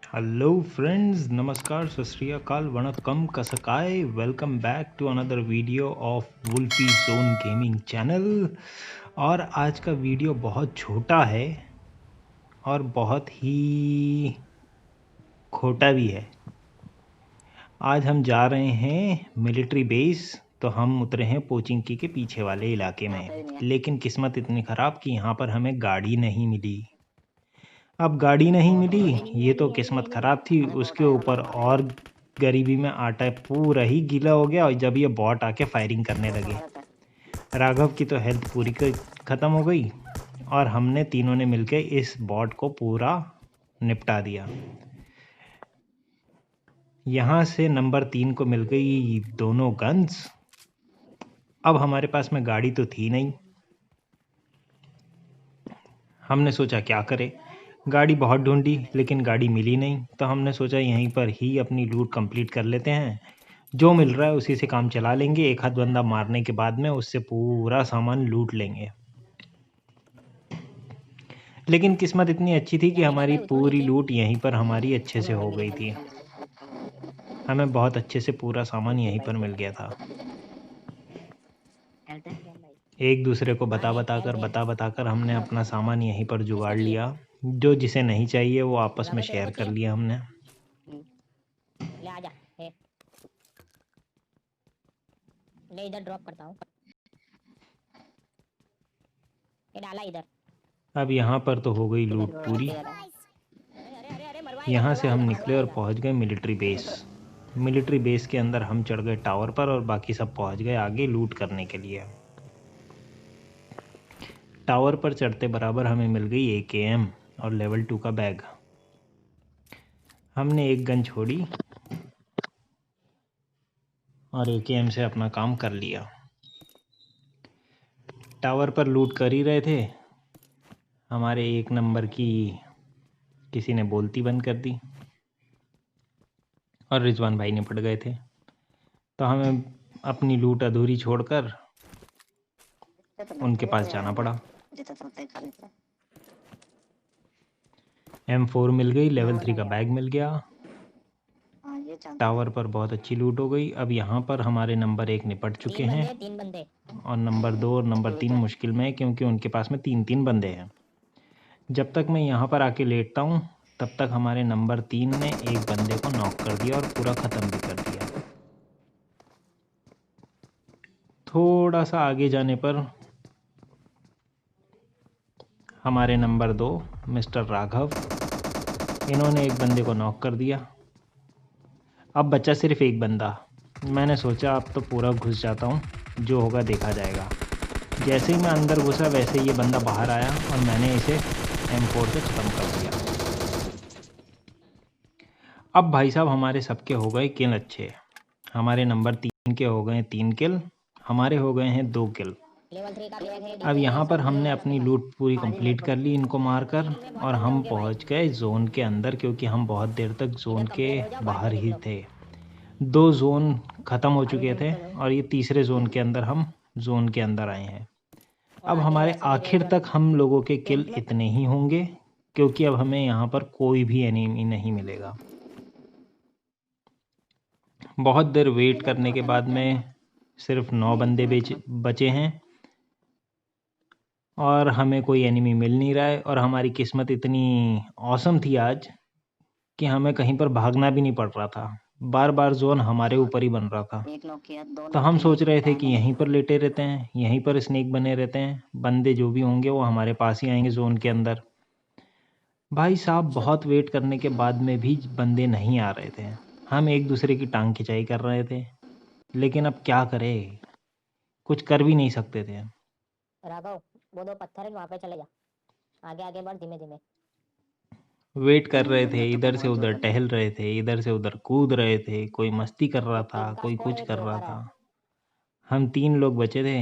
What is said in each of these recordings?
Hello friends, नमस्कार, सत श्री अकाल, वणक्कम, कसकाय। Welcome back to another video of wolfy zone gaming channel. और आज का वीडियो बहुत छोटा है और बहुत ही खोटा भी है। आज हम जा रहे हैं मिलिट्री बेस। तो हम उतरे हैं पोचिंकी के पीछे वाले इलाके में, लेकिन किस्मत इतनी ख़राब कि यहाँ पर हमें गाड़ी नहीं मिली। अब गाड़ी नहीं मिली, ये तो किस्मत ख़राब थी। उसके ऊपर और गरीबी में आटा पूरा ही गीला हो गया। और जब ये बॉट आके फायरिंग करने लगे, राघव की तो हेल्थ पूरी ख़त्म हो गई और हमने तीनों ने मिलकर इस बॉट को पूरा निपटा दिया। यहाँ से नंबर 3 को मिल गई दोनों गन्स। अब हमारे पास में गाड़ी तो थी नहीं। हमने सोचा क्या करें, गाड़ी बहुत ढूंढी लेकिन गाड़ी मिली नहीं। तो हमने सोचा यहीं पर ही अपनी लूट कंप्लीट कर लेते हैं। जो मिल रहा है उसी से काम चला लेंगे। एक हाथ बंदा मारने के बाद में उससे पूरा सामान लूट लेंगे। लेकिन किस्मत इतनी अच्छी थी कि हमारी पूरी लूट यहीं पर हमारी अच्छे से हो गई थी। हमें बहुत अच्छे से पूरा सामान यहीं पर मिल गया था। एक दूसरे को बता बता कर हमने अपना सामान यहीं पर जुगाड़ लिया। जो जिसे नहीं चाहिए वो आपस में शेयर कर लिया हमने। ले आजा, ले इधर ड्रॉप करता हूँ। ये डाला इधर। अब यहाँ पर तो हो गई लूट पूरी। यहाँ से हम निकले और पहुँच गए मिलिट्री बेस। मिलिट्री बेस के अंदर हम चढ़ गए टावर पर और बाकी सब पहुँच गए आगे लूट करने के लिए। टावर पर चढ़ते बराबर हमें मिल गई AKM और लेवल 2 का बैग। हमने एक गन छोड़ी और AKM से अपना काम कर लिया। टावर पर लूट कर ही रहे थे, हमारे 1 नंबर की किसी ने बोलती बंद कर दी और रिजवान भाई ने पड़ गए थे। तो हमें अपनी लूट अधूरी छोड़कर उनके पास जाना पड़ा। M4 मिल गई, लेवल 3 का बैग मिल गया। टावर पर बहुत अच्छी लूट हो गई। अब यहाँ पर हमारे नंबर 1 निपट चुके हैं और नंबर 2 और नंबर 3 मुश्किल में है क्योंकि उनके पास में 3-3 बंदे हैं। जब तक मैं यहाँ पर आके लेटता हूँ तब तक हमारे नंबर 3 ने एक बंदे को नॉक कर दिया और पूरा ख़त्म भी कर दिया। थोड़ा सा आगे जाने पर हमारे नंबर 2 मिस्टर राघव, इन्होंने एक बंदे को नॉक कर दिया। अब बचा सिर्फ एक बंदा। मैंने सोचा अब तो पूरा घुस जाता हूँ, जो होगा देखा जाएगा। जैसे ही मैं अंदर घुसा वैसे ही ये बंदा बाहर आया और मैंने इसे M4 से ख़त्म कर दिया। अब भाई साहब हमारे सबके हो गए किल अच्छे। हमारे नंबर 3 के हो गए 3 किल, हमारे हो गए हैं 2 किल। अब यहाँ पर हमने अपनी लूट पूरी कंप्लीट कर ली इनको मारकर और हम पहुँच गए जोन के अंदर, क्योंकि हम बहुत देर तक जोन के बाहर ही थे। 2 जोन ख़त्म हो चुके थे और ये तीसरे जोन के अंदर हम जोन के अंदर आए हैं। अब हमारे आखिर तक हम लोगों के किल इतने ही होंगे क्योंकि अब हमें यहाँ पर कोई भी एनिमी नहीं मिलेगा। बहुत देर वेट करने के बाद में सिर्फ 9 बंदे बचे हैं और हमें कोई एनिमी मिल नहीं रहा है। और हमारी किस्मत इतनी औसम थी आज कि हमें कहीं पर भागना भी नहीं पड़ रहा था। बार बार जोन हमारे ऊपर ही बन रहा था। तो हम सोच रहे थे कि यहीं पर लेटे रहते हैं, यहीं पर स्नेक बने रहते हैं, बंदे जो भी होंगे वो हमारे पास ही आएंगे जोन के अंदर। भाई साहब बहुत वेट करने के बाद में भी बंदे नहीं आ रहे थे। हम एक दूसरे की टांग खिंचाई कर रहे थे, लेकिन अब क्या करें, कुछ कर भी नहीं सकते थे। राघव, वो 2 पत्थर है वहाँ पे चले जा। आगे आगे बढ़ धीमे धीमे। वेट कर रहे थे, इधर से उधर टहल रहे थे, इधर से उधर कूद रहे थे, कोई मस्ती कर रहा था, कोई कुछ कर रहा था। हम 3 लोग बचे थे,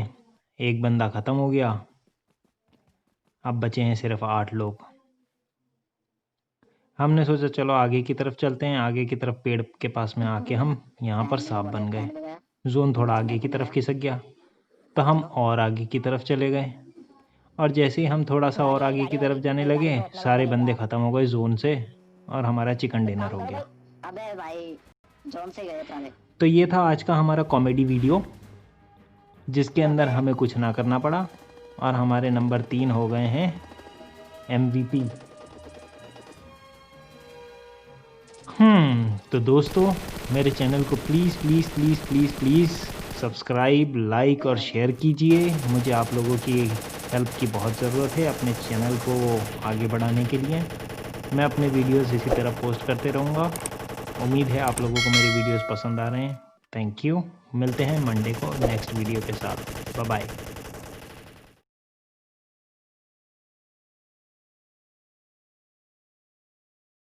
एक बंदा ख़त्म हो गया। अब बचे हैं सिर्फ 8 लोग। हमने सोचा चलो आगे की तरफ चलते हैं। आगे की तरफ पेड़ के पास में आके हम यहाँ पर सांप बन गए। जोन थोड़ा आगे की तरफ खिसक गया तो हम और आगे की तरफ चले गए। और जैसे ही हम थोड़ा सा और आगे की तरफ जाने लगे, सारे बंदे ख़त्म हो गए जोन से और हमारा चिकन डिनर हो काम करो गया। भाई। अबे भाई जोन से गए पहले। तो ये था आज का हमारा कॉमेडी वीडियो, जिसके अंदर हमें कुछ ना करना पड़ा और हमारे नंबर 3 हो गए हैं MVP। तो दोस्तों, मेरे चैनल को please please please please please subscribe, like और शेयर कीजिए। मुझे आप लोगों की हेल्प की बहुत ज़रूरत है अपने चैनल को आगे बढ़ाने के लिए। मैं अपने वीडियोस इसी तरह पोस्ट करते रहूँगा। उम्मीद है आप लोगों को मेरे वीडियोस पसंद आ रहे हैं। Thank you. मिलते हैं मंडे को नेक्स्ट वीडियो के साथ। Bye bye.